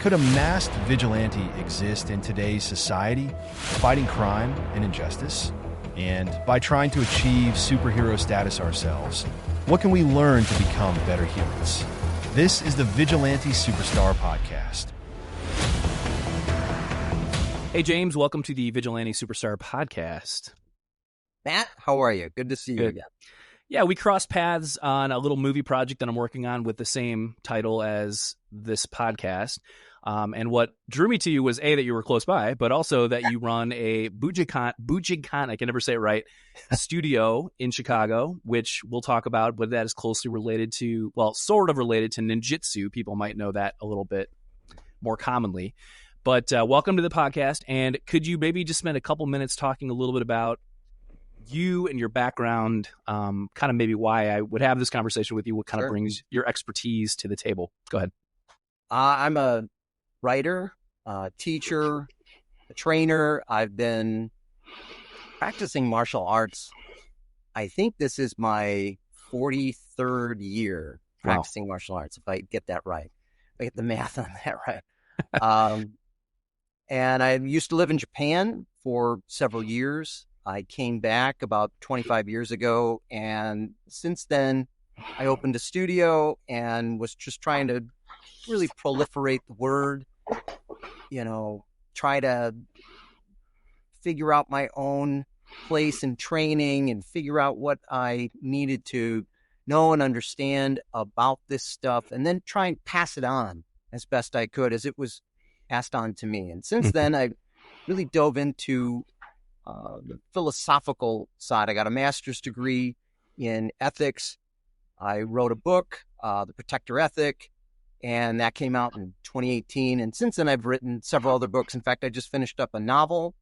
Could a masked vigilante exist in today's society, fighting crime and injustice? And by trying to achieve superhero status ourselves, what can we learn to become better humans? This is the Vigilante Superstar Podcast. Hey, James, welcome to the Vigilante Superstar Podcast. Matt, how are you? Good to see you again. Yeah, we crossed paths on a little movie project that I'm working on with the same title as this podcast. And what drew me to you was A, that you were close by, but also that you run a Bujinkan, I can never say it right, studio in Chicago, which we'll talk about, but that is closely related to, well, sort of related to ninjutsu. People might know that a little bit more commonly. But welcome to the podcast. And could you maybe just spend a couple minutes talking a little bit about you and your background, kind of maybe why I would have this conversation with you, what kind of brings your expertise to the table? Go ahead. I'm a writer, teacher, a trainer. I've been practicing martial arts. I think this is my 43rd year practicing martial arts, if I get that right. If I get the math on that right. And I used to live in Japan for several years. I came back about 25 years ago, and since then, I opened a studio and was just trying to really proliferate the word, try to figure out my own place in training and figure out what I needed to know and understand about this stuff, and then try and pass it on as best I could as it was passed on to me. And since then, I really dove into the philosophical side. I got a master's degree in ethics. I wrote a book, The Protector Ethic, and that came out in 2018. And since then, I've written several other books. In fact, I just finished up a novel,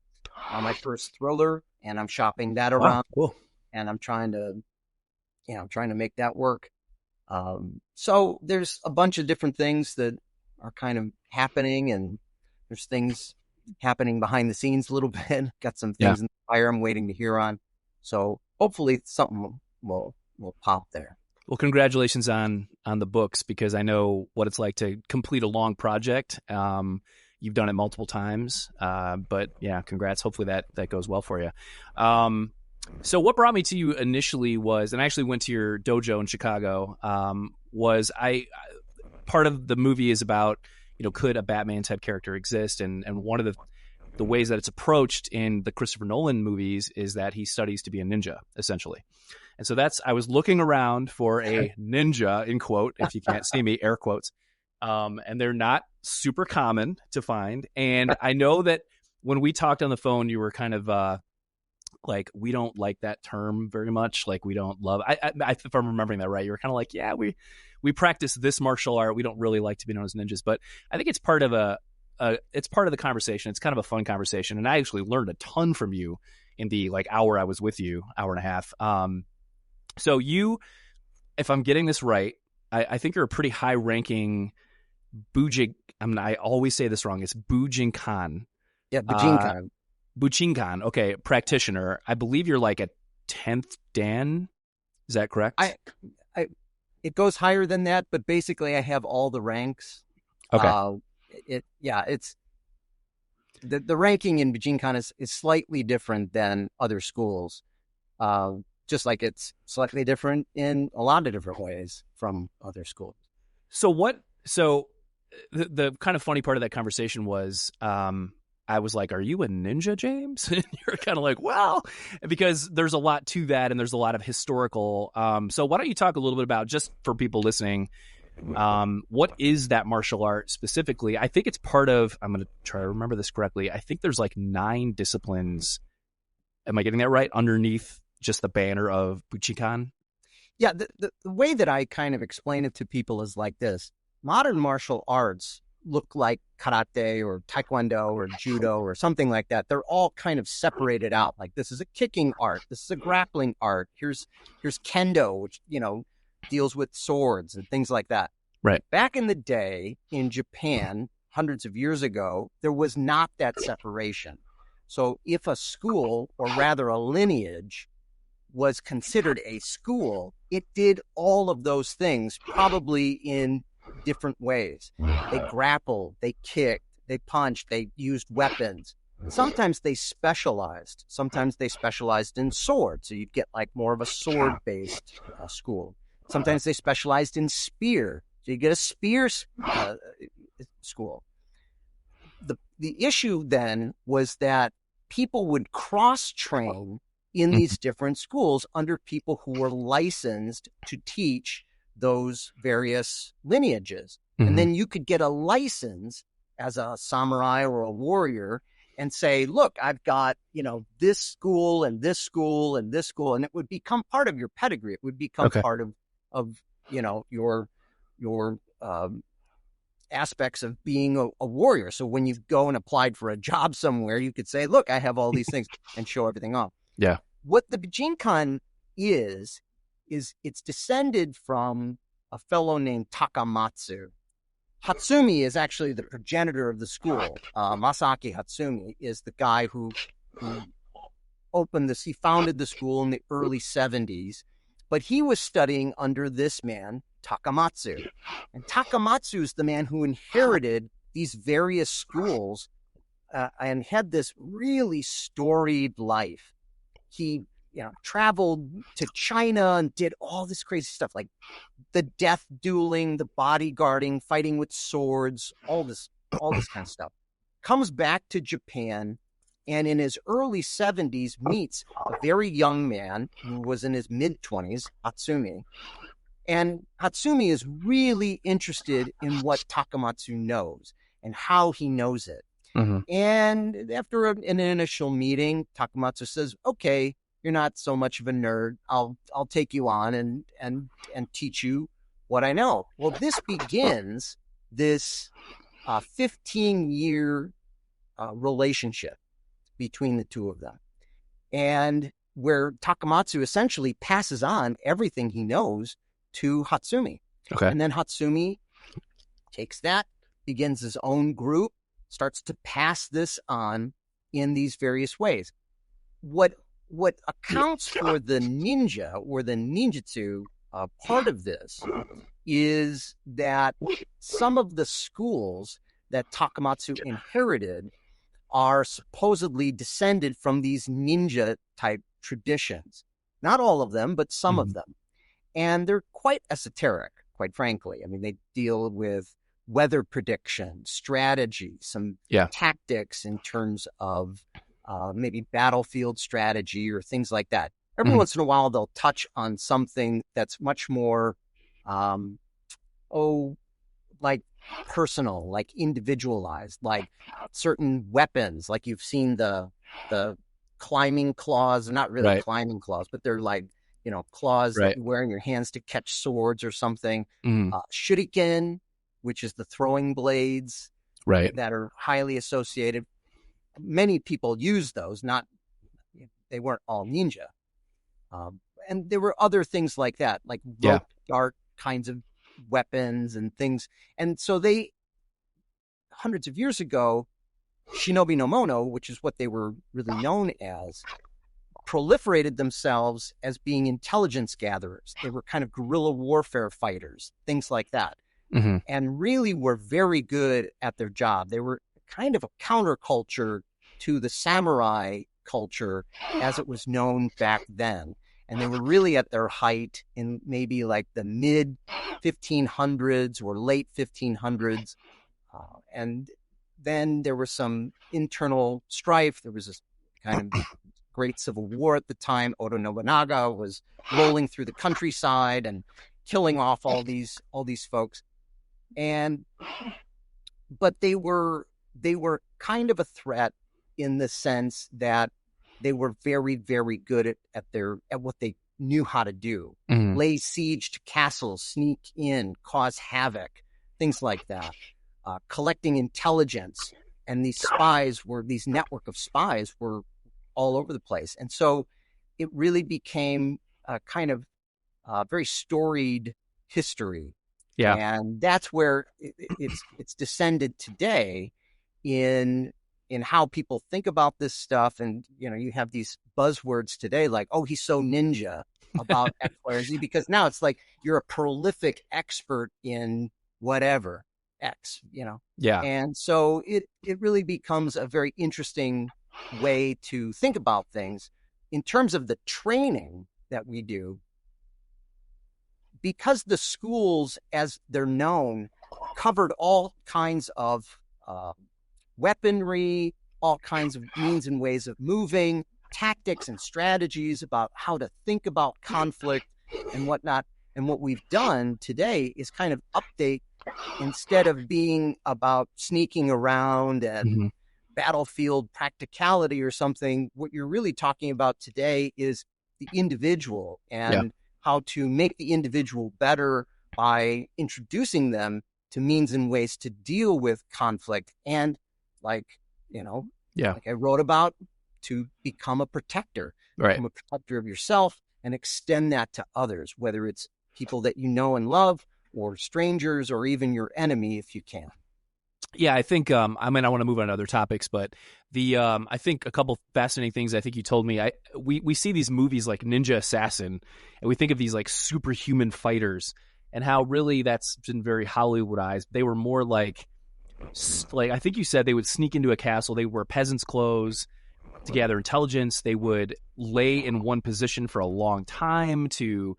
my first thriller, and I'm shopping that around. Wow, cool. And I'm trying to make that work. So there's a bunch of different things that are kind of happening, and there's things happening behind the scenes a little bit. Got some things in the fire I'm waiting to hear on. So hopefully something will pop there. Well, congratulations on the books, because I know what it's like to complete a long project. You've done it multiple times, but yeah, congrats. Hopefully that goes well for you. So what brought me to you initially was, and I actually went to your dojo in Chicago, was part of the movie is about, could a Batman type character exist? And one of the ways that it's approached in the Christopher Nolan movies is that he studies to be a ninja, essentially. And so I was looking around for a ninja, in quote, if you can't see me, air quotes. And they're not super common to find. And I know that when we talked on the phone, you were kind of like, we don't like that term very much. Like, we don't love, if I'm remembering that right, you were kind of like, yeah, we practice this martial art. We don't really like to be known as ninjas, but I think it's part of it's part of the conversation. It's kind of a fun conversation. And I actually learned a ton from you in the hour I was with you, hour and a half. So you, if I'm getting this right, I think you're a pretty high ranking I always say this wrong. It's Bujinkan. Yeah, Bujinkan. Bujinkan. Okay. Practitioner. I believe you're like a 10th Dan. Is that correct? It goes higher than that, but basically I have all the ranks. Okay. It's the ranking in Bujinkan is slightly different than other schools. Just like it's slightly different in a lot of different ways from other schools. So the kind of funny part of that conversation was, I was like, are you a ninja, James? And you're kind of like, well, because there's a lot to that, and there's a lot of historical. So why don't you talk a little bit about, just for people listening, what is that martial art specifically? I think it's part of, I'm going to try to remember this correctly, I think there's 9 disciplines. Am I getting that right? Underneath just the banner of Bujinkan? Yeah, the way that I kind of explain it to people is like this. Modern martial arts look like karate or taekwondo or judo or something like that. They're all kind of separated out. Like, this is a kicking art. This is a grappling art. Here's kendo, which, deals with swords and things like that. Right. Back in the day in Japan, hundreds of years ago, there was not that separation. So if a school, or rather a lineage, was considered a school, it did all of those things, probably in different ways. They grappled, they kicked, they punched, they used weapons. Sometimes they specialized. Sometimes they specialized in swords. So you'd get like more of a sword-based school. Sometimes they specialized in spear. So you get a spear school. The issue then was that people would cross-train in these different schools under people who were licensed to teach those various lineages. And then you could get a license as a samurai or a warrior and say, look, I've got, this school and this school and this school, and it would become part of your pedigree. It would become part of your aspects of being a warrior. So when you go and applied for a job somewhere, you could say, look, I have all these things and show everything off. Yeah. What the Bujinkan is it's descended from a fellow named Takamatsu. Hatsumi is actually the progenitor of the school. Masaki Hatsumi is the guy who he founded the school in the early 70s, but he was studying under this man, Takamatsu. And Takamatsu is the man who inherited these various schools and had this really storied life. He traveled to China and did all this crazy stuff, like the death dueling, the bodyguarding, fighting with swords, all this kind of stuff. Comes back to Japan, and in his early 70s meets a very young man who was in his mid-20s, Hatsumi. And Hatsumi is really interested in what Takamatsu knows and how he knows it. And after an initial meeting, Takamatsu says, okay, you're not so much of a nerd. I'll take you on and teach you what I know. Well, this begins this 15-year relationship between the two of them, and where Takamatsu essentially passes on everything he knows to Hatsumi. Okay. And then Hatsumi takes that, begins his own group, starts to pass this on in these various ways. What accounts for the ninja or the ninjutsu part of this is that some of the schools that Takamatsu inherited are supposedly descended from these ninja type traditions. Not all of them, but some of them. And they're quite esoteric, quite frankly. I mean, they deal with weather prediction, strategy, some tactics in terms of maybe battlefield strategy or things like that. Every once in a while, they'll touch on something that's much more, like personal, like individualized, like certain weapons. Like you've seen the climbing claws, not really climbing claws, but they're like, claws that you wear in your hands to catch swords or something. Shuriken, which is the throwing blades that are highly associated. Many people use those, they weren't all ninja. And there were other things like that, like rope dart kinds of weapons and things. And so they, hundreds of years ago, Shinobi no Mono, which is what they were really known as, proliferated themselves as being intelligence gatherers. They were kind of guerrilla warfare fighters, things like that. And really were very good at their job. They were kind of a counterculture to the samurai culture as it was known back then. And they were really at their height in maybe like the mid 1500s or late 1500s. And then there was some internal strife. There was this kind of great civil war at the time. Oda Nobunaga was rolling through the countryside and killing off all these folks. But they were kind of a threat in the sense that they were very, very good at what they knew how to do. Lay siege to castles, sneak in, cause havoc, things like that. Collecting intelligence, and these network of spies were all over the place. And so it really became a kind of very storied history. Yeah. And that's where it's descended today in how people think about this stuff. And, you have these buzzwords today like, oh, he's so ninja about X, Y, or Z, because now it's like you're a prolific expert in whatever, X, Yeah. And so it really becomes a very interesting way to think about things in terms of the training that we do, because the schools, as they're known, covered all kinds of weaponry, all kinds of means and ways of moving, tactics and strategies about how to think about conflict and whatnot. And what we've done today is kind of update, instead of being about sneaking around and battlefield practicality or something. What you're really talking about today is the individual and how to make the individual better by introducing them to means and ways to deal with conflict. And like I wrote about, to become a protector, become a protector of yourself and extend that to others, whether it's people that you know and love or strangers or even your enemy, if you can. Yeah, I think I want to move on to other topics, but I think a couple fascinating things I think you told me. We see these movies like Ninja Assassin, and we think of these like superhuman fighters, and how really that's been very Hollywoodized. They were more like I think you said they would sneak into a castle, they wear peasants' clothes to gather intelligence, they would lay in one position for a long time to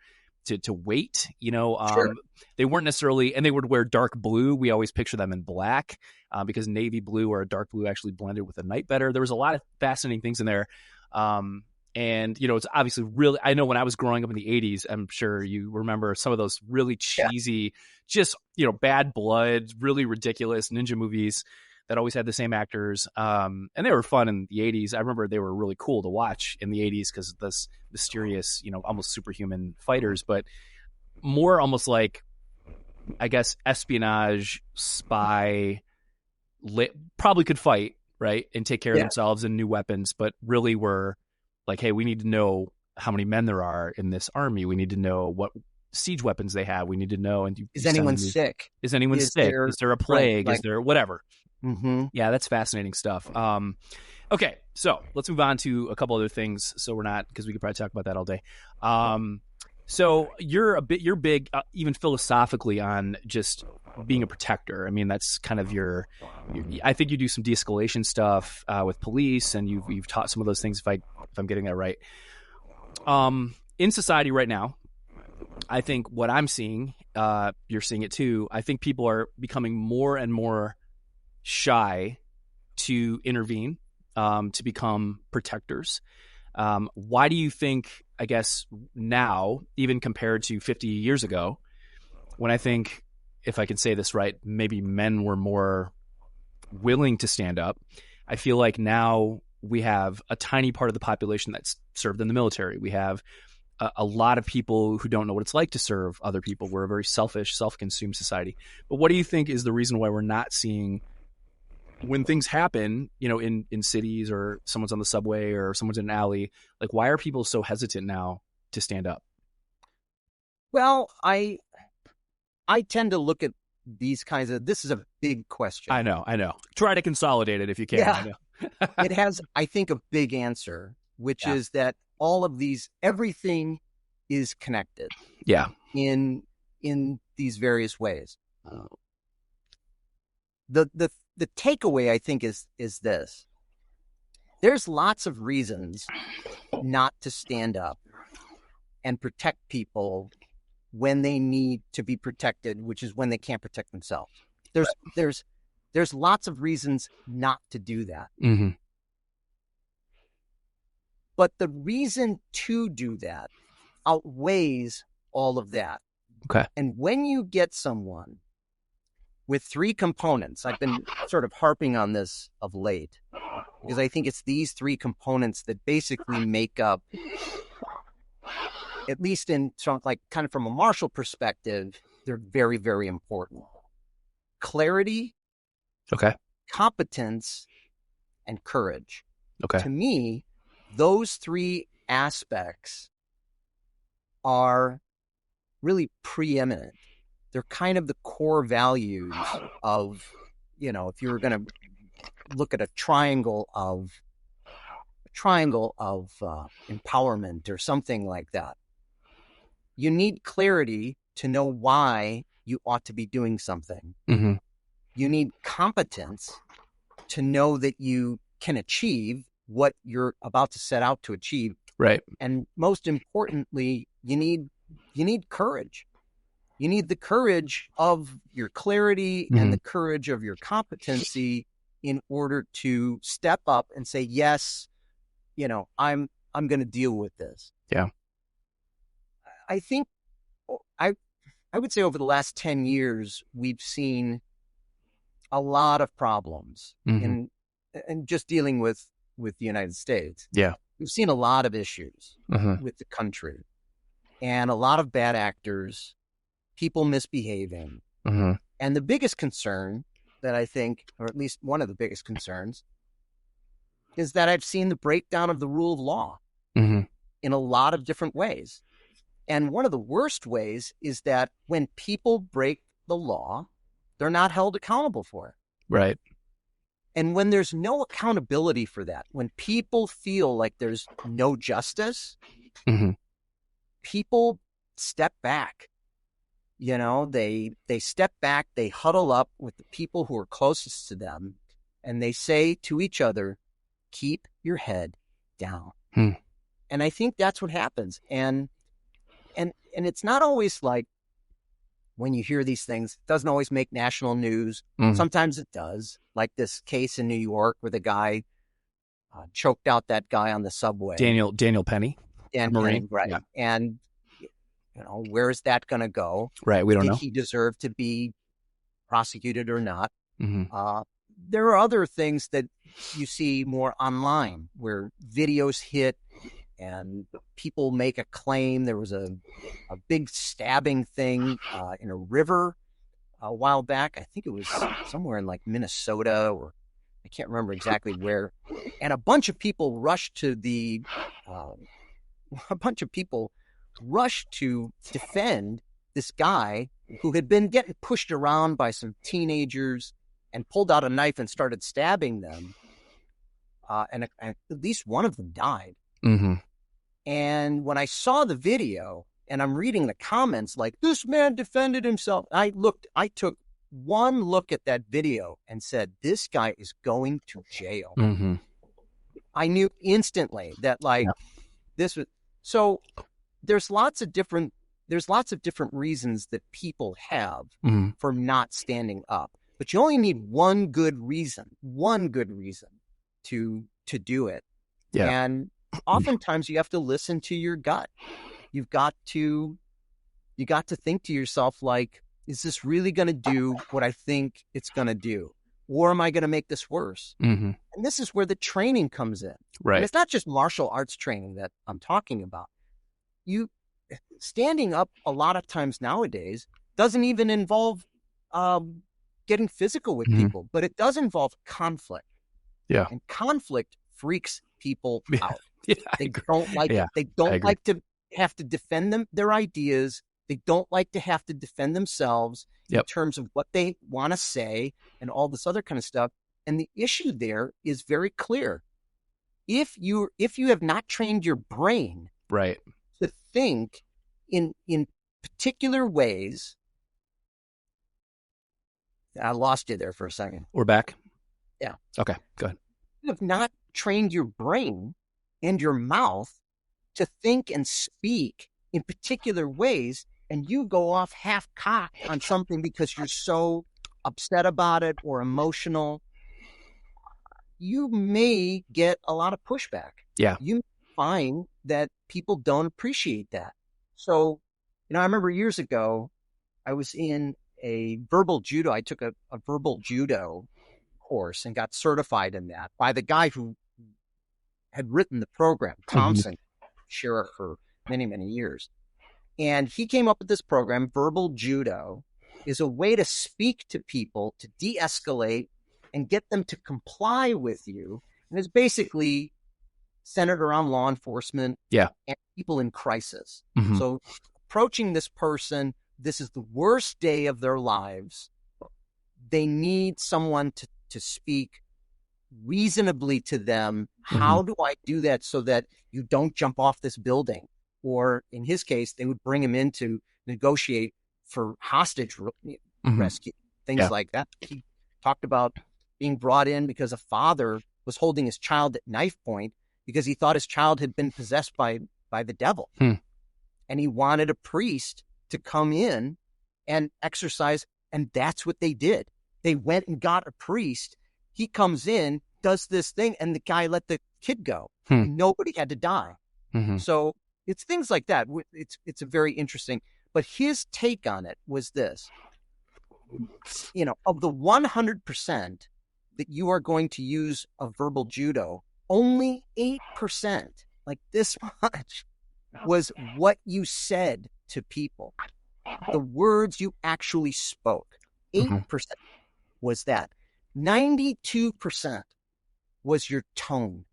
wait, Sure. They weren't necessarily, and they would wear dark blue. We always picture them in black because navy blue or a dark blue actually blended with the night better. There was a lot of fascinating things in there. And, it's obviously really, I know when I was growing up in the 80s, I'm sure you remember some of those really cheesy, just, Bad Blood, really ridiculous ninja movies that always had the same actors. And they were fun in the 80s. I remember they were really cool to watch in the 80s because of this mysterious, almost superhuman fighters, but more almost like, I guess, espionage, spy, probably could fight, right? And take care of themselves and new weapons, but really were like, hey, we need to know how many men there are in this army. We need to know what siege weapons they have. We need to know. And is anyone sick? Is anyone sick? Is there a plague? Is there whatever? Mm-hmm. Yeah, that's fascinating stuff. Okay, so let's move on to a couple other things. So we're not, because we could probably talk about that all day. So you're big, even philosophically, on just being a protector. I mean, that's kind of your I think you do some de-escalation stuff with police, and you've taught some of those things. If I'm getting that right, in society right now, I think what I'm seeing, you're seeing it too. I think people are becoming more and more shy to intervene, to become protectors. Why do you think, I guess now, even compared to 50 years ago, when I think, if I can say this right, maybe men were more willing to stand up, I feel like now we have a tiny part of the population that's served in the military. We have a lot of people who don't know what it's like to serve other people. We're a very selfish, self-consumed society. But what do you think is the reason why we're not seeing, when things happen, in cities, or someone's on the subway or someone's in an alley, like, why are people so hesitant now to stand up? Well, I tend to look at these kinds of, this is a big question. I know. Try to consolidate it if you can. Yeah. I know. It has, I think, a big answer, which is that all of these, everything is connected. Yeah. In these various ways. The takeaway, I think, is this. There's lots of reasons not to stand up and protect people when they need to be protected, which is when they can't protect themselves. There's lots of reasons not to do that. Mm-hmm. But the reason to do that outweighs all of that. Okay. And when you get someone with three components, I've been sort of harping on this of late, because I think it's these three components that basically make up, at least in kind of from a martial perspective, they're very, very important. Clarity, okay, competence, and courage. Okay. To me, those three aspects are really preeminent. They're kind of the core values of, if you were going to look at a triangle of empowerment or something like that. You need clarity to know why you ought to be doing something. Mm-hmm. You need competence to know that you can achieve what you're about to set out to achieve. Right. And most importantly, you need courage. You need the courage of your clarity and the courage of your competency in order to step up and say, yes, I'm going to deal with this. Yeah. I think I would say over the last 10 years, we've seen a lot of problems in just dealing with the United States. Yeah. We've seen a lot of issues with the country and a lot of bad actors, people misbehaving. And the biggest concern that I think, or at least one of the biggest concerns, is that I've seen the breakdown of the rule of law in a lot of different ways. And one of the worst ways is that when people break the law, they're not held accountable for it. Right. And when there's no accountability for that, when people feel like there's no justice, people step back. They step back, they huddle up with the people who are closest to them, and they say to each other, keep your head down. And I think that's what happens. And it's not always like, when you hear these things, it doesn't always make national news. Sometimes it does, like this case in New York where the guy choked out that guy on the subway. Daniel Penny. Marine, right. Yeah. And, where is that going to go? Right, we don't know. Did he deserve to be prosecuted or not? There are other things that you see more online where videos hit and people make a claim. There was a big stabbing thing in a river a while back. I think it was somewhere in like Minnesota, or I can't remember exactly where. And a bunch of people rushed to defend this guy who had been getting pushed around by some teenagers and pulled out a knife and started stabbing them. And at least one of them died. And when I saw the video and I'm reading the comments like, this man defended himself, I took one look at that video and said, this guy is going to jail. I knew instantly that this was, so there's lots of different reasons that people have for not standing up, but you only need one good reason to do it. Yeah. And oftentimes you have to listen to your gut. You got to think to yourself, like, is this really going to do what I think it's going to do? Or am I going to make this worse? And this is where the training comes in. Right. And it's not just martial arts training that I'm talking about. Standing up a lot of times nowadays doesn't even involve getting physical with people, but it does involve conflict. Yeah. And conflict freaks people out. Yeah, they don't like it. They don't like to have to defend their ideas. They don't like to have to defend themselves in terms of what they want to say and all this other kind of stuff. And the issue there is very clear. If you have not trained your brain right to think in particular ways. I lost you there for a second. We're back. Yeah. Okay, go ahead. You have not trained your brain and your mouth to think and speak in particular ways, and you go off half-cocked on something because you're so upset about it or emotional, you may get a lot of pushback. Yeah. You find that people don't appreciate that. So, I remember years ago, I was in a verbal judo. I took a verbal judo course and got certified in that by the guy who had written the program, Thompson, sheriff for many, many years. And he came up with this program. Verbal judo is a way to speak to people, to de-escalate and get them to comply with you. And it's basically centered around law enforcement and people in crisis. So approaching this person, this is the worst day of their lives. They need someone to speak reasonably to them. How do I do that so that you don't jump off this building? Or in his case, they would bring him in to negotiate for hostage Mm-hmm. rescue, things like that. He talked about being brought in because a father was holding his child at knife point because he thought his child had been possessed by the devil. And he wanted a priest to come in and exorcise. And that's what they did. They went and got a priest. He comes in, does this thing, and the guy let the kid go. And nobody had to die. So it's things like that. It's a very interesting. But his take on it was this, of the 100% that you are going to use a verbal judo, only 8%, like this much, was what you said to people. The words you actually spoke. 8% was that. 92% was your tone.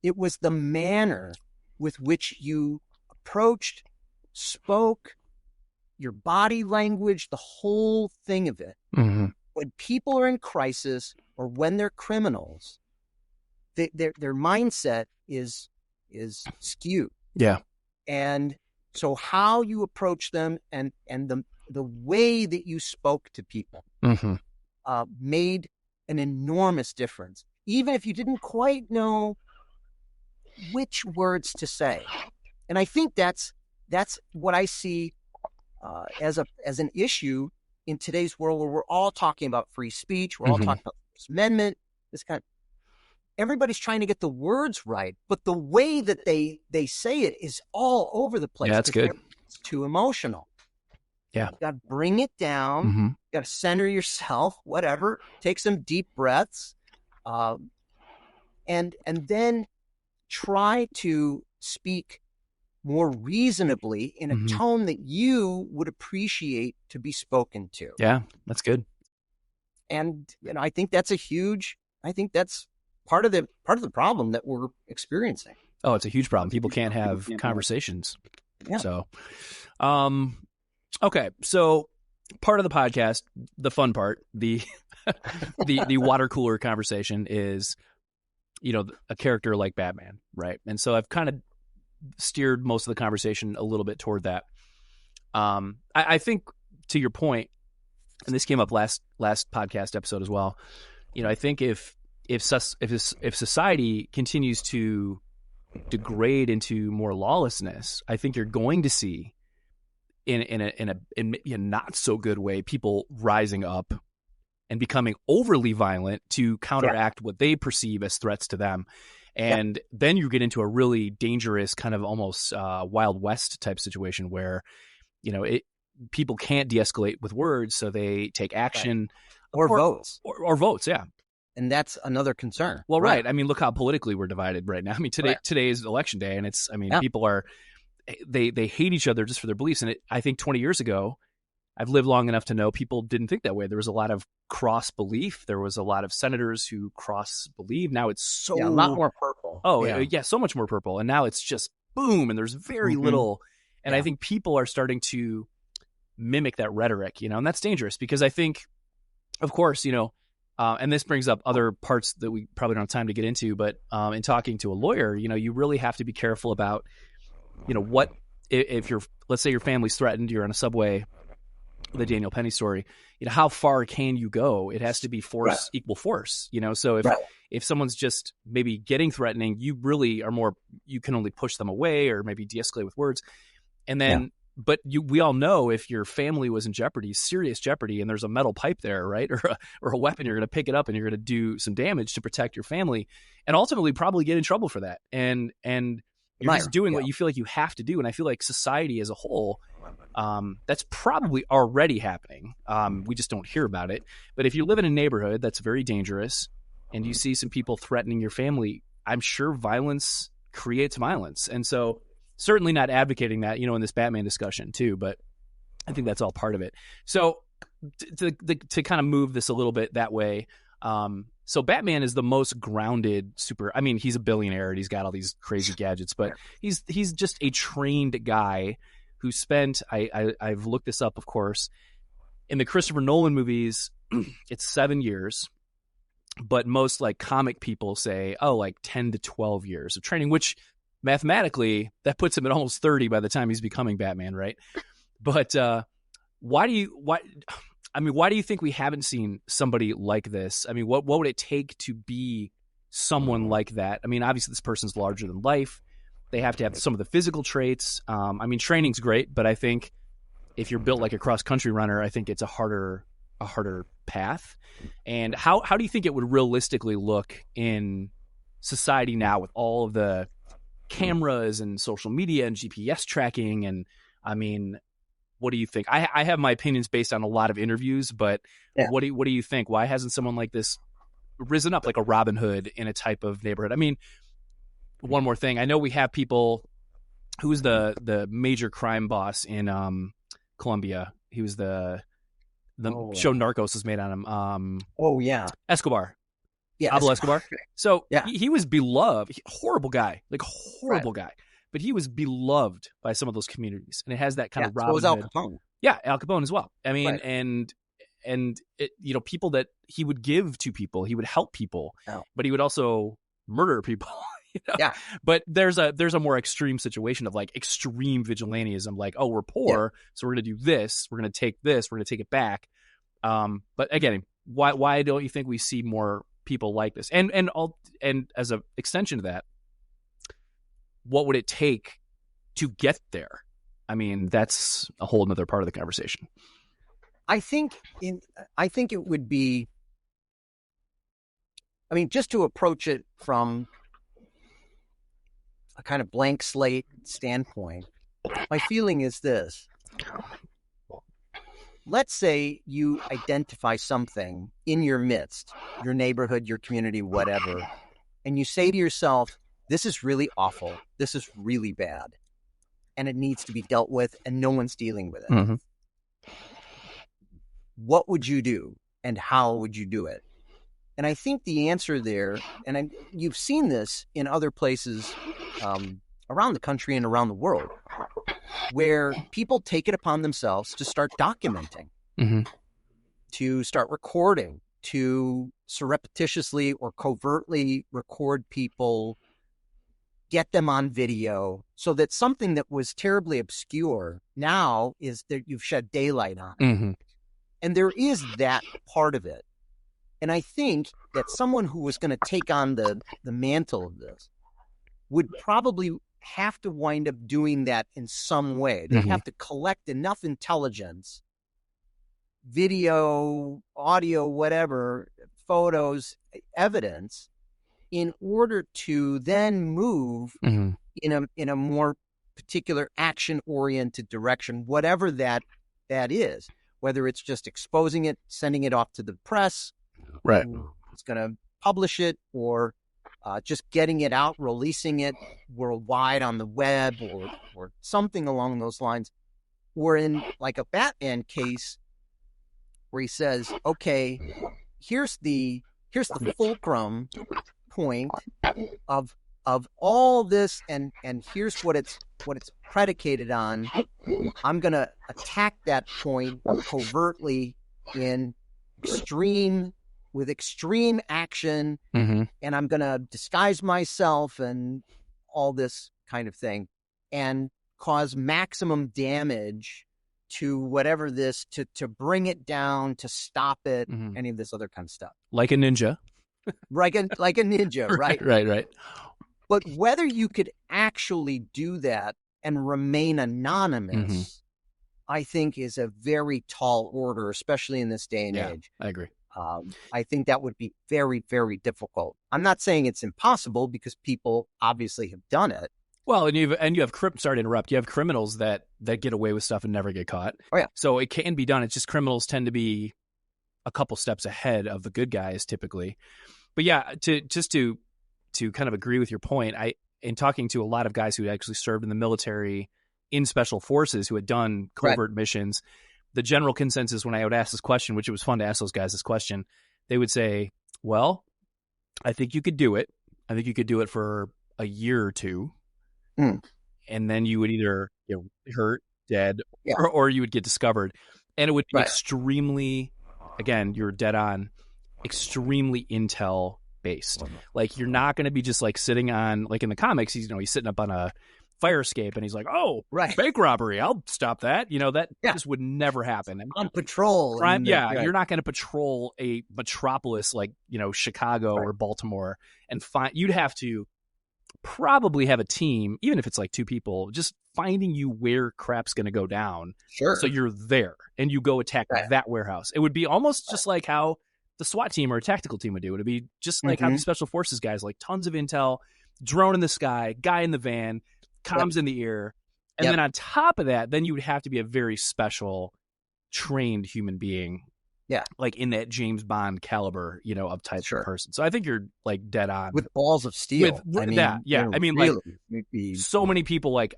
It was the manner with which you approached, spoke, your body language, the whole thing of it. When people are in crisis or when they're criminals, their mindset is skewed. Yeah. And so how you approach them and the way that you spoke to people made an enormous difference. Even if you didn't quite know which words to say. And I think that's what I see as an issue in today's world, where we're all talking about free speech, we're all talking about the First Amendment, this kind of, everybody's trying to get the words right, but the way that they say it is all over the place. Yeah, that's good. It's too emotional. Yeah. You got to bring it down. You got to center yourself, whatever, take some deep breaths, and then try to speak more reasonably in a tone that you would appreciate to be spoken to. Yeah, that's good. And I think that's part of the problem that we're experiencing. Oh, it's a huge problem. People can't have conversations. Yeah. So, okay. So part of the podcast, the fun part, the water cooler conversation is, a character like Batman, right? And so I've kind of steered most of the conversation a little bit toward that. I think, to your point, and this came up last podcast episode as well, I think if society continues to degrade into more lawlessness, I think you're going to see in a not so good way people rising up and becoming overly violent to counteract what they perceive as threats to them. And then you get into a really dangerous kind of almost Wild West type situation where, people can't de-escalate with words, so they take action or votes. Or votes, yeah. And that's another concern. Well, right. I mean, look how politically we're divided right now. I mean, today is election day, and people are they hate each other just for their beliefs. And I think 20 years ago, I've lived long enough to know people didn't think that way. There was a lot of cross belief. There was a lot of senators who cross believe. Now it's a lot more purple. Oh, yeah, so much more purple. And now it's just boom, and there's very little. And I think people are starting to mimic that rhetoric, and that's dangerous because I think, of course, and this brings up other parts that we probably don't have time to get into, but in talking to a lawyer, you really have to be careful about, what if let's say your family's threatened, you're on a subway, the Daniel Penny story, how far can you go? It has to be force equal force, so if someone's just maybe getting threatening, you really are you can only push them away or maybe de-escalate with words. And then, but we all know if your family was in jeopardy, serious jeopardy, and there's a metal pipe there, right? Or a weapon, you're going to pick it up and you're going to do some damage to protect your family and ultimately probably get in trouble for that. And you're just doing what you feel like you have to do. And I feel like society as a whole, that's probably already happening. We just don't hear about it. But if you live in a neighborhood that's very dangerous and you see some people threatening your family, I'm sure violence creates violence. And so certainly not advocating that, in this Batman discussion too, but I think that's all part of it. So to kind of move this a little bit that way, so Batman is the most grounded he's a billionaire and he's got all these crazy gadgets, but he's just a trained guy who spent, I've looked this up, of course, in the Christopher Nolan movies, it's 7 years, but most like comic people say, 10 to 12 years of training, which mathematically that puts him at almost 30 by the time he's becoming Batman, right? But why do you think we haven't seen somebody like this? I mean, what would it take to be someone like that? I mean, obviously this person's larger than life. They have to have some of the physical traits. I mean, training's great, but I think if you're built like a cross country runner, I think it's a harder path. And how do you think it would realistically look in society now with all of the cameras and social media and GPS tracking? And I mean, what do you think? I have my opinions based on a lot of interviews, but what do you think? Why hasn't someone like this risen up like a Robin Hood in a type of neighborhood? I mean, one more thing. I know we have people. Who's the major crime boss in Colombia? He was the show Narcos is made on him. Escobar. Yeah, Pablo Escobar. So he was beloved. Horrible guy, guy. But he was beloved by some of those communities, and it has that kind of Robin Hood. So was Al Capone. Yeah, Al Capone as well. I mean, and it, people that he would give to people, he would help people, but he would also murder people. Yeah. But there's a more extreme situation of like extreme vigilantism, like, oh, we're poor, so we're gonna do this, we're gonna take this, we're gonna take it back. But again, why don't you think we see more people like this? And as an extension to that, what would it take to get there? I mean, that's a whole another part of the conversation. I think it would be, I mean, just to approach it from a kind of blank slate standpoint, my feeling is this. Let's say you identify something in your midst, your neighborhood, your community, whatever, and you say to yourself, this is really awful. This is really bad. And it needs to be dealt with, and no one's dealing with it. Mm-hmm. What would you do, and how would you do it? And I think the answer there, and you've seen this in other places around the country and around the world, where people take it upon themselves to start documenting, to start recording, to surreptitiously or covertly record people, get them on video, so that something that was terribly obscure now is that you've shed daylight on it. Mm-hmm. And there is that part of it. And I think that someone who was going to take on the mantle of this would probably have to wind up doing that in some way. They have to collect enough intelligence, video, audio, whatever, photos, evidence, in order to then move in a more particular action-oriented direction, whatever that is. Whether it's just exposing it, sending it off to the press, right? It's going to publish it, or just getting it out, releasing it worldwide on the web, or something along those lines. Or in like a Batman case, where he says, "Okay, here's the fulcrum point of all this, and here's what it's predicated on. I'm going to attack that point covertly with extreme action, and I'm going to disguise myself and all this kind of thing, and cause maximum damage to whatever this, to bring it down, to stop it, any of this other kind of stuff. Like a ninja. Like a ninja, right? Right. But whether you could actually do that and remain anonymous, I think is a very tall order, especially in this day and age. I agree. I think that would be very, very difficult. I'm not saying it's impossible, because people obviously have done it. Well, and you have sorry to interrupt. You have criminals that get away with stuff and never get caught. Oh yeah. So it can be done. It's just criminals tend to be a couple steps ahead of the good guys typically. But yeah, to kind of agree with your point, in talking to a lot of guys who actually served in the military, in special forces, who had done covert missions, the general consensus when I would ask this question, which it was fun to ask those guys this question, they would say, well, I think you could do it. I think you could do it for a year or two. And then you would either get hurt, dead, or you would get discovered. And it would be extremely, again, you're dead on, extremely intel based. Like, you're not going to be just like sitting on, like in the comics, he's sitting up on a fire escape, and he's like, "Oh, Right. bank robbery! I'll stop that." That Yeah. just would never happen. On patrol. Crime, right. You're not going to patrol a metropolis like Chicago Right. or Baltimore and find. You'd have to probably have a team, even if it's like 2 people, just finding you where crap's going to go down. Sure. So you're there and you go attack Right. that warehouse. It would be almost just like how the SWAT team or a tactical team would do. It would be just like how the special forces guys, like tons of intel, drone in the sky, guy in the van, comms in the ear. And then on top of that, then you would have to be a very special trained human being. Yeah. Like in that James Bond caliber, of type of person. So I think you're like dead on. With balls of steel. I mean, really, like so many people, like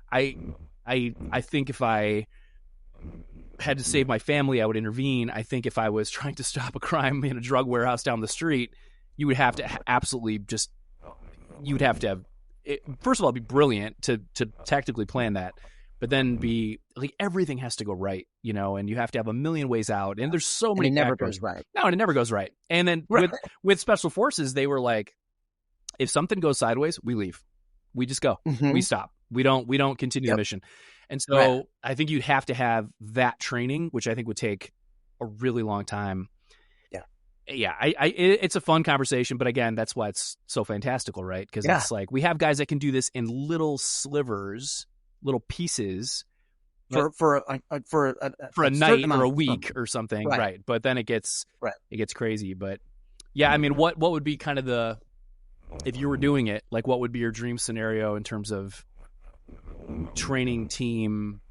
I think if I had to save my family, I would intervene. I think if I was trying to stop a crime in a drug warehouse down the street, you would have to absolutely you would have to have, first of all, be brilliant to tactically plan that. But then be like everything has to go right, and you have to have a million ways out. And there's so many. And it never factors. goes right. No, and it never goes right. And then with special forces, they were like, if something goes sideways, we leave. We just go. We stop. We don't continue the mission. And so I think you'd have to have that training, which I think would take a really long time. Yeah. It's a fun conversation, but again, that's why it's so fantastical, right? Because it's like we have guys that can do this in little slivers. Little pieces for a night or a week or something, right? But then it gets crazy. But yeah, I mean, what would be kind of if you were doing it, like what would be your dream scenario in terms of training team,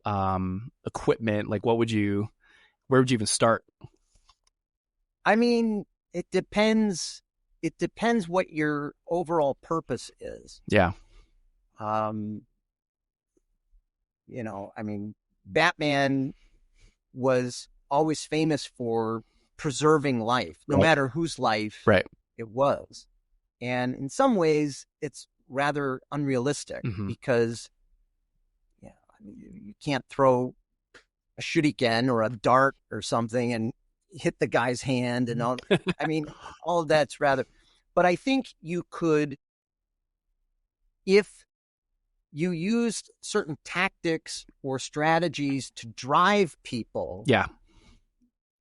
equipment? Like where would you even start? I mean, it depends. It depends what your overall purpose is. Yeah. I mean, Batman was always famous for preserving life, no matter whose life it was. And in some ways, it's rather unrealistic because you can't throw a shuriken or a dart or something and hit the guy's hand and all. I mean, all of that's rather. But I think you could, if you used certain tactics or strategies to drive people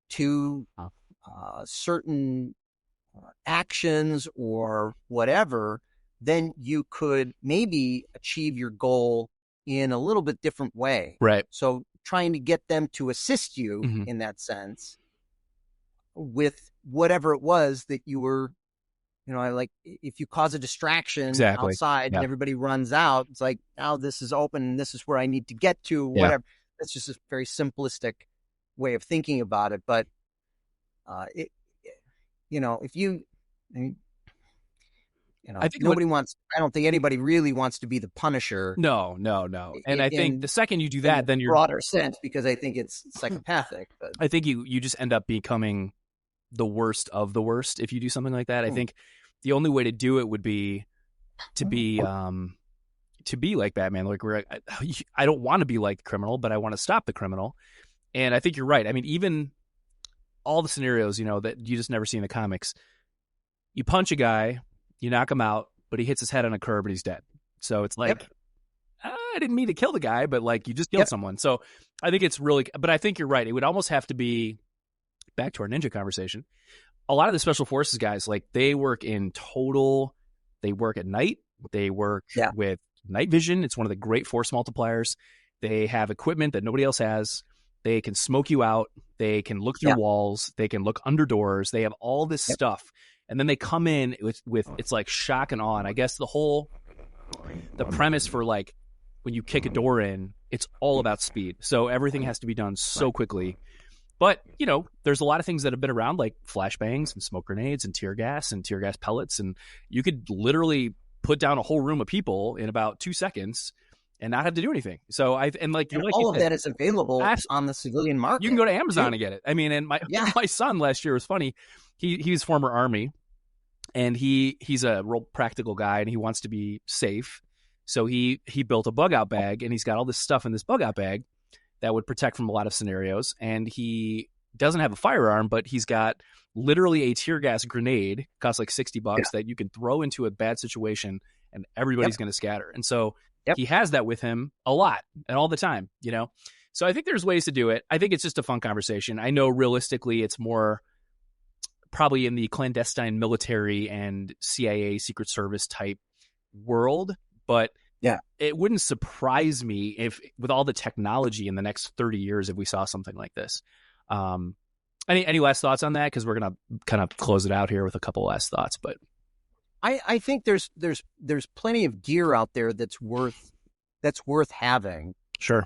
to certain actions or whatever, then you could maybe achieve your goal in a little bit different way. Right. So trying to get them to assist you in that sense with whatever it was that you were, like if you cause a distraction outside and everybody runs out, it's like, now this is open and this is where I need to get to, whatever. That's just a very simplistic way of thinking about it. But, if you, I think I don't think anybody really wants to be the Punisher. No. And I think the second you do that, then you're broader sense, because I think it's psychopathic. But I think you just end up becoming the worst of the worst if you do something like that. I think the only way to do it would be to be like Batman. Like I don't want to be like the criminal, but I want to stop the criminal. And I think you're right. I mean, even all the scenarios, that you just never see in the comics. You punch a guy, you knock him out, but he hits his head on a curb and he's dead. So it's like, I didn't mean to kill the guy, but like you just killed someone. So I think it's really, but I think you're right. It would almost have to be, back to our ninja conversation, a lot of the special forces guys, like they work at night. They work with night vision. It's one of the great force multipliers. They have equipment that nobody else has. They can smoke you out. They can look through walls. They can look under doors. They have all this stuff. And then they come in with it's like shock and awe. And I guess the premise for like when you kick a door in, it's all about speed. So everything has to be done so quickly. But, there's a lot of things that have been around, like flashbangs and smoke grenades and tear gas pellets. And you could literally put down a whole room of people in about 2 seconds and not have to do anything. So all of that is available on the civilian market. You can go to Amazon and get it. I mean, and my son last year was funny. He's former Army, and he's a real practical guy, and he wants to be safe. So he built a bug out bag, and he's got all this stuff in this bug out bag that would protect from a lot of scenarios. And he doesn't have a firearm, but he's got literally a tear gas grenade, costs like $60 that you can throw into a bad situation and everybody's going to scatter. And so he has that with him a lot and all the time, you know? So I think there's ways to do it. I think it's just a fun conversation. I know realistically it's more probably in the clandestine military and CIA Secret Service type world, but it wouldn't surprise me if with all the technology in the next 30 years, if we saw something like this. Any last thoughts on that? Because we're going to kind of close it out here with a couple last thoughts, but I think there's plenty of gear out there that's worth having. Sure.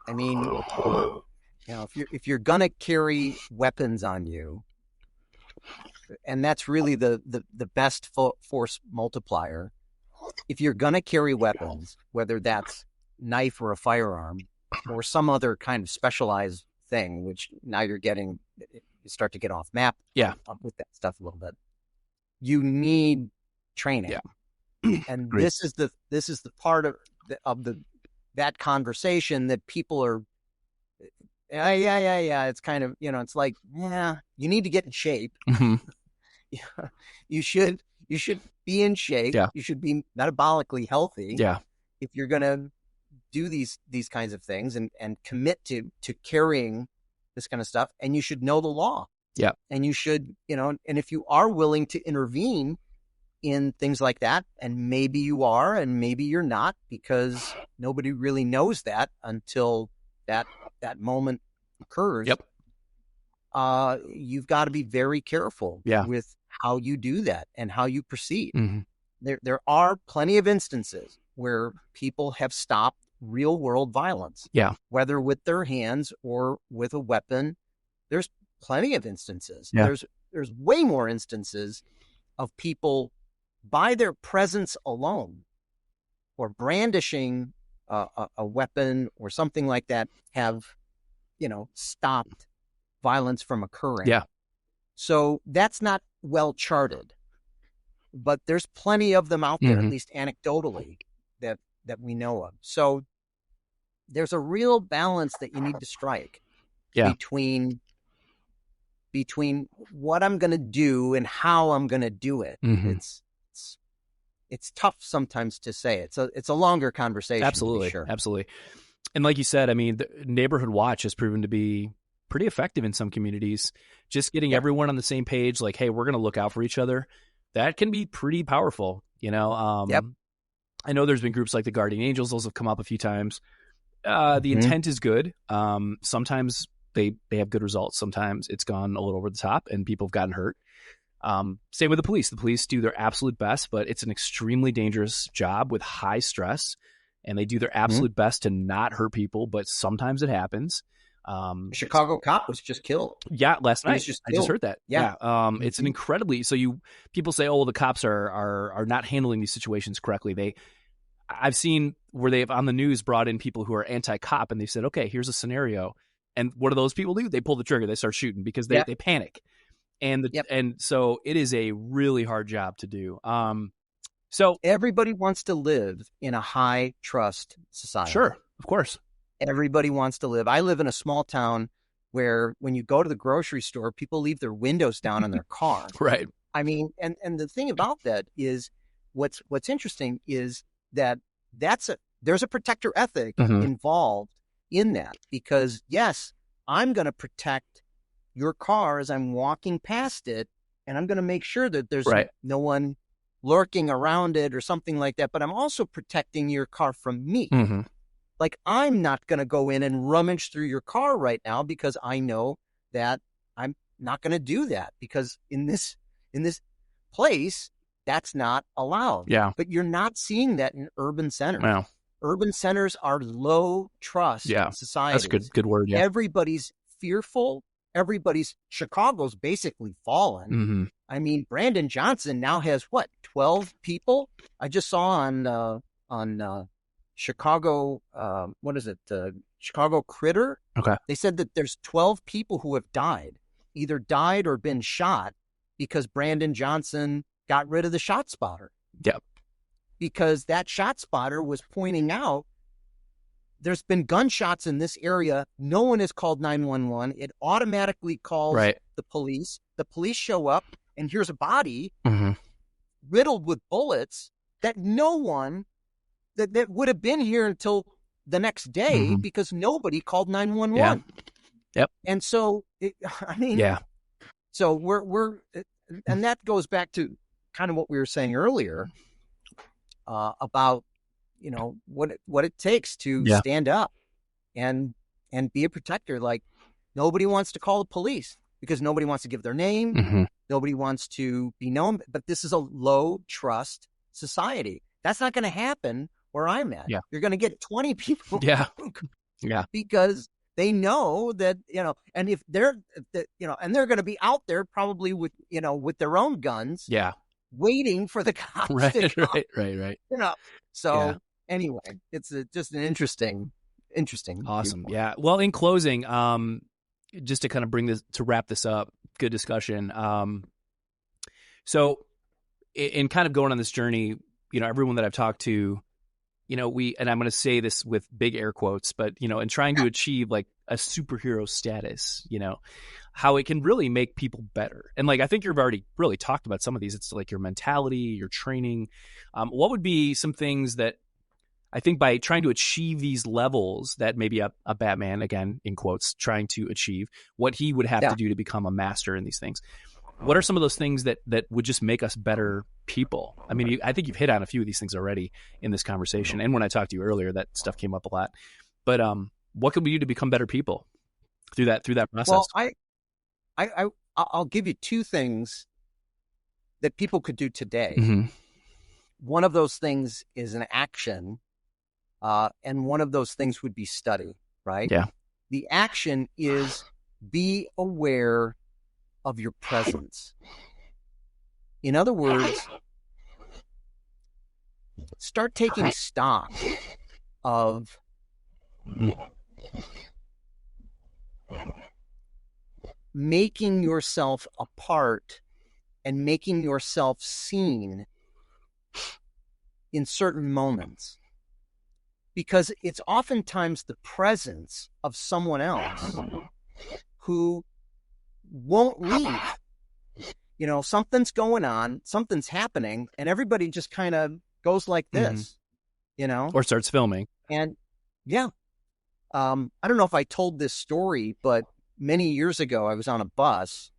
I mean, you know, if you're gonna carry weapons on you, and that's really the best force multiplier. If you're gonna carry weapons, whether that's knife or a firearm or some other kind of specialized thing, which now you start to get off map with that stuff a little bit. You need training, and this is the part of that conversation that people are. It's kind of, you know, it's like, you need to get in shape. Mm-hmm. You should be in shape. Yeah. You should be metabolically healthy. Yeah. If you're gonna do these kinds of things and commit to carrying this kind of stuff, and you should know the law. Yeah. And you should, you know, and if you are willing to intervene in things like that, and maybe you are, and maybe you're not, because nobody really knows that until that moment occurs. Yep. You've got to be very careful with how you do that and how you proceed. Mm-hmm. There are plenty of instances where people have stopped real world violence. Yeah. Whether with their hands or with a weapon. There's plenty of instances. Yeah. There's way more instances of people by their presence alone or brandishing a weapon or something like that have, you know, stopped violence from occurring. Yeah. So that's not well charted, but there's plenty of them out there, at least anecdotally, that we know of. So there's a real balance that you need to strike between what I'm going to do and how I'm going to do it. Mm-hmm. It's tough sometimes to say. It's a longer conversation. Absolutely. Sure. Absolutely. And like you said, I mean, the neighborhood watch has proven to be pretty effective in some communities. Just getting everyone on the same page, like, hey, we're going to look out for each other. That can be pretty powerful. You know, I know there's been groups like the Guardian Angels. Those have come up a few times. The intent is good. Sometimes they have good results. Sometimes it's gone a little over the top and people have gotten hurt. Same with the police. The police do their absolute best, but it's an extremely dangerous job with high stress, and they do their absolute best to not hurt people, but sometimes it happens. A Chicago cop was just killed. Yeah, last night. I just heard that. Yeah. It's an incredibly, people say, oh, the cops are not handling these situations correctly. I've seen where they have on the news brought in people who are anti-cop, and they said, okay, here's a scenario. And what do those people do? They pull the trigger. They start shooting because they panic. And so it is a really hard job to do. So everybody wants to live in a high trust society. Sure, of course. Everybody wants to live. I live in a small town where when you go to the grocery store, people leave their windows down in their car. Right. I mean, and the thing about that is what's interesting is that there's a protector ethic involved in that, because yes, I'm going to protect your car as I'm walking past it, and I'm going to make sure that there's no one lurking around it or something like that, but I'm also protecting your car from me. Mm-hmm. Like, I'm not going to go in and rummage through your car right now because I know that I'm not going to do that, because in this place, that's not allowed. Yeah. But you're not seeing that in urban centers. Wow. Urban centers are low trust societies. That's a good word. Yeah. Everybody's fearful. Chicago's basically fallen. Mm-hmm. I mean, Brandon Johnson now has 12 people? I just saw on Chicago, Chicago Critter. Okay. They said that there's 12 people who have either died or been shot because Brandon Johnson got rid of the shot spotter. Yep. Because that shot spotter was pointing out there's been gunshots in this area. No one has called 911. It automatically calls the police. The police show up, and here's a body riddled with bullets that no one that would have been here until the next day because nobody called 911. Yeah. Yep. And so, so we're, and that goes back to kind of what we were saying earlier about, what it takes to stand up and be a protector. Like, nobody wants to call the police because nobody wants to give their name. Nobody wants to be known, but this is a low trust society. That's not going to happen where I'm at. You're going to get 20 people. Because they know that, and if they're, and they're going to be out there probably with, with their own guns. Waiting for the cops to come. Right. So anyway, it's just an interesting. Awesome. viewpoint. Yeah. Well, in closing, just to kind of wrap this up, good discussion. So in kind of going on this journey, everyone that I've talked to, and I'm going to say this with big air quotes, but, in trying to achieve like a superhero status, how it can really make people better. And like, I think you've already really talked about some of these. It's like your mentality, your training. What would be some things that I think by trying to achieve these levels that maybe a Batman, again, in quotes, trying to achieve what he would have to do to become a master in these things? What are some of those things that would just make us better people? I mean, I think you've hit on a few of these things already in this conversation. And when I talked to you earlier, that stuff came up a lot. But what could we do to become better people through that process? Well, I'll give you two things that people could do today. One of those things is an action, and one of those things would be study, right? Yeah. The action is be aware of your presence. In other words, start taking stock of making yourself a part and making yourself seen in certain moments. Because it's oftentimes the presence of someone else who won't leave. Something's going on, something's happening, and everybody just kind of goes like this, or starts filming. And I don't know if I told this story, but many years ago, I was on a bus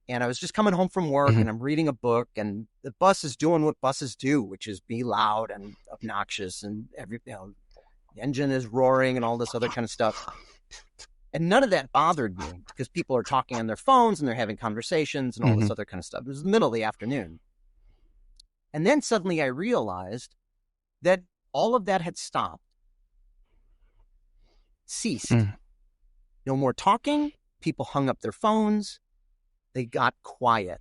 and I was just coming home from work and I'm reading a book, and the bus is doing what buses do, which is be loud and obnoxious, and the engine is roaring and all this other kind of stuff. And none of that bothered me because people are talking on their phones and they're having conversations and all this other kind of stuff. It was the middle of the afternoon. And then suddenly I realized that all of that had stopped, ceased. No more talking. People hung up their phones. They got quiet.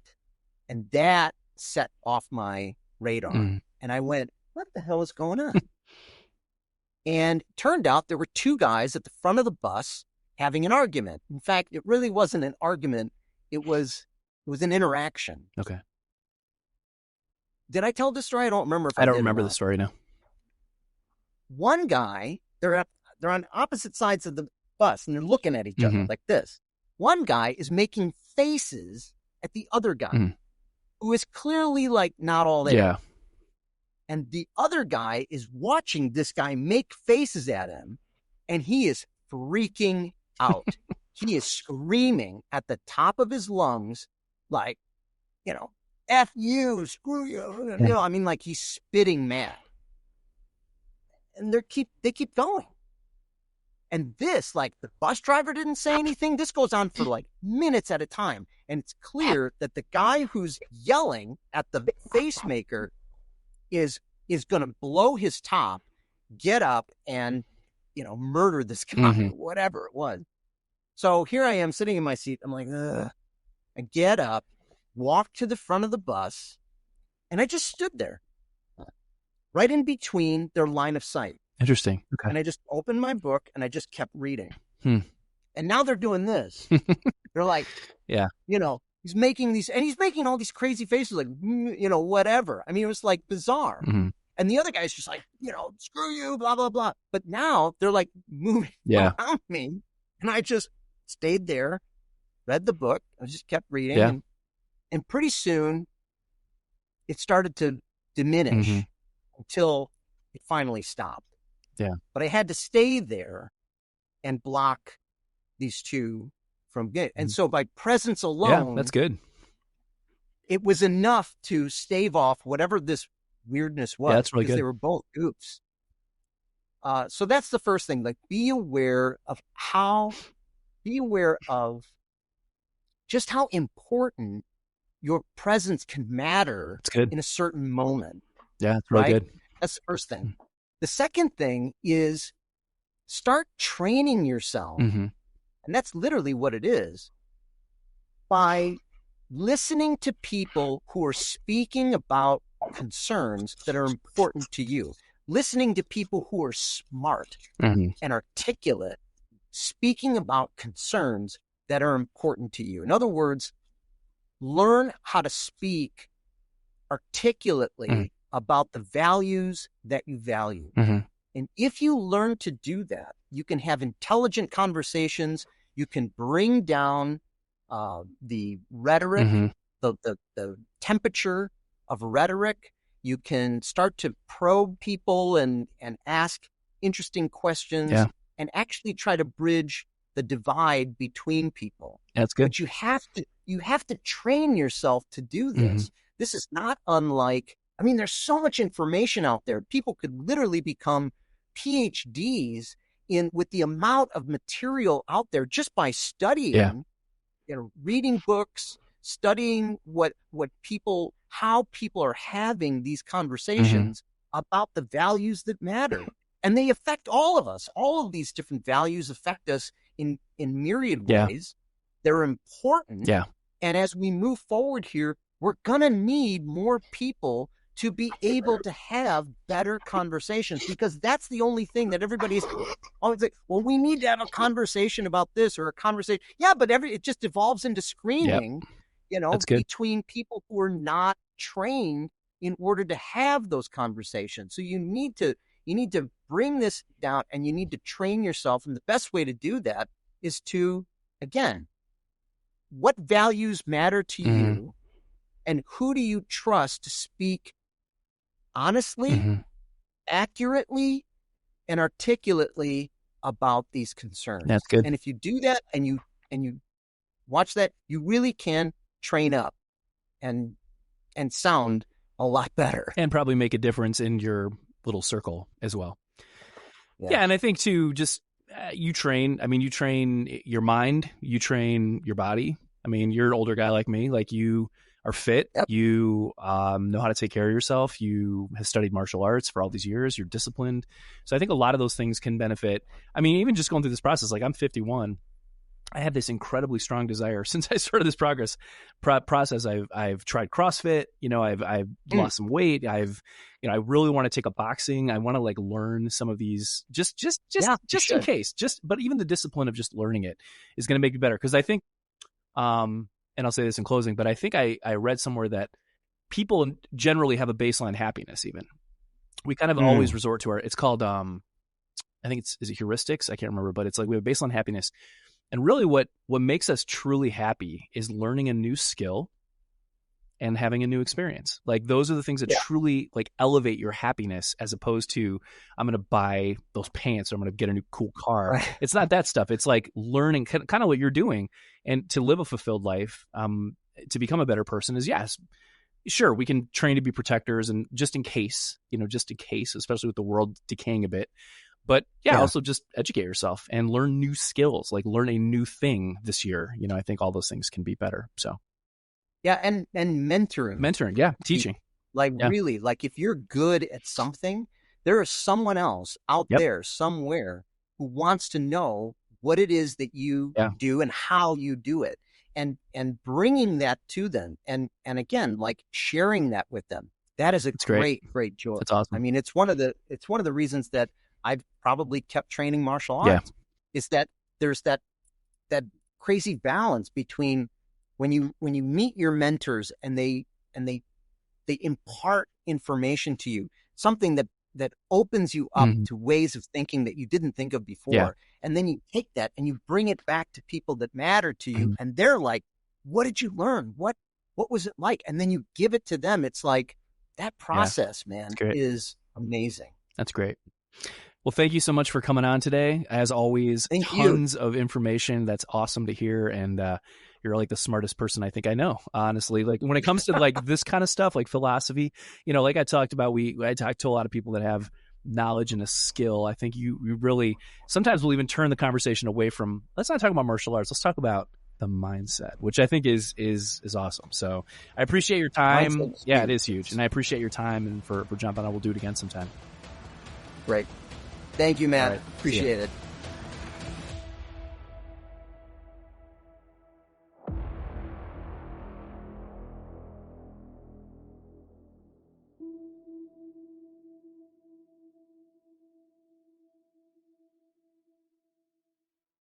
And that set off my radar. And I went, what the hell is going on? And it turned out there were two guys at the front of the bus having an argument. In fact, it really wasn't an argument. It was an interaction. Okay. Did I tell this story? I don't remember. I don't remember the story now. One guy, they're on opposite sides of the bus and they're looking at each other like this. One guy is making faces at the other guy who is clearly like not all there. Yeah. And the other guy is watching this guy make faces at him, and he is freaking out. He is screaming at the top of his lungs, like, F you, screw you. I mean, like he's spitting mad. And they keep going. And this, like, the bus driver didn't say anything. This goes on for like minutes at a time. And it's clear that the guy who's yelling at the face maker is going to blow his top, get up and, murder this guy, whatever it was. So here I am sitting in my seat. I'm like, ugh. I get up, walk to the front of the bus, and I just stood there right in between their line of sight. Interesting. Okay. And I just opened my book and I just kept reading. And now they're doing this. They're like, he's making all these crazy faces, like, whatever. I mean, it was like bizarre. And the other guy's just like, screw you, blah, blah, blah. But now they're like moving around me. And I just stayed there, read the book. I just kept reading. And pretty soon it started to diminish until it finally stopped. Yeah. But I had to stay there and block these two from getting. And so by presence alone, that's good. It was enough to stave off whatever this weirdness was. That's really because good. They were both goofs. So that's the first thing. Like, be aware of just how important your presence can matter in a certain moment. Yeah, it's really good. That's the first thing. The second thing is start training yourself. And that's literally what it is, by listening to people who are speaking about concerns that are important to you. Listening to people who are smart and articulate, speaking about concerns that are important to you. In other words, learn how to speak articulately about the values that you value. And if you learn to do that, you can have intelligent conversations. You can bring down the rhetoric, the temperature of rhetoric. You can start to probe people and ask interesting questions and actually try to bridge the divide between people. That's good. But you have to train yourself to do this. This is not unlike, there's so much information out there. People could literally become PhDs with the amount of material out there just by studying, reading books, studying how people are having these conversations about the values that matter. And they affect all of us. All of these different values affect us in myriad ways. They're important. And as we move forward here, we're going to need more people to be able to have better conversations, because that's the only thing that everybody's always like, well, we need to have a conversation about this or a conversation. Yeah, but it just evolves into screaming, between people who are not trained in order to have those conversations. So you need to bring this down, and you need to train yourself. And the best way to do that is to, again, what values matter to you, and who do you trust to speak honestly, accurately, and articulately about these concerns. That's good. And if you do that and you watch that, you really can train up and sound a lot better. And probably make a difference in your little circle as well. Yeah, and I think too, just you train your mind, you train your body. You're an older guy like me, like you are fit, you know how to take care of yourself, you have studied martial arts for all these years, you're disciplined. So I think a lot of those things can benefit. Even just going through this process, like I'm 51, I have this incredibly strong desire since I started this process. I've tried CrossFit, I've lost some weight. I really want to take up boxing. I want to learn some of these just in case, but even the discipline of just learning it is going to make it better. Cause I think, and I'll say this in closing, but I think I read somewhere that people generally have a baseline happiness. Even we kind of always resort to it's called, I think is it heuristics? I can't remember, but it's like we have baseline happiness. And really what makes us truly happy is learning a new skill and having a new experience. Like those are the things that truly elevate your happiness, as opposed to I'm going to buy those pants or I'm going to get a new cool car. Right. It's not that stuff. It's like learning kind of what you're doing, and to live a fulfilled life, to become a better person is, yes, sure, we can train to be protectors and just in case, especially with the world decaying a bit. But also just educate yourself and learn new skills, learn a new thing this year. I think all those things can be better. So. Yeah. And mentoring. Yeah. Teaching. Really, if you're good at something, there is someone else out there somewhere who wants to know what it is that you do and how you do it, and bringing that to them. And again, sharing that with them. That is a great joy. That's awesome. It's one of the reasons that I've probably kept training martial arts, is that there's that crazy balance between when you meet your mentors and they impart information to you. something that opens you up Mhm. to ways of thinking that you didn't think of before. Yeah. And then you take that and you bring it back to people that matter to you. Mhm. And they're like, what did you learn? What was it like? And then you give it to them. It's like that process, man, great. is amazing. That's great. Well, thank you so much for coming on today. As always, Thank you. tons of information. That's awesome to hear. And you're like the smartest person I think I know, honestly. Like when it comes to like this kind of stuff, like philosophy, like I talked about, I talked to a lot of people that have knowledge and a skill. I think you really, sometimes we'll even turn the conversation away from, let's not talk about martial arts. Let's talk about the mindset, which I think is awesome. So I appreciate your time. Mindset's Yeah, huge. it is huge. And I appreciate your time and for jumping on. We'll do it again sometime. Great. Thank you, Matt. All right. See ya. Appreciate it.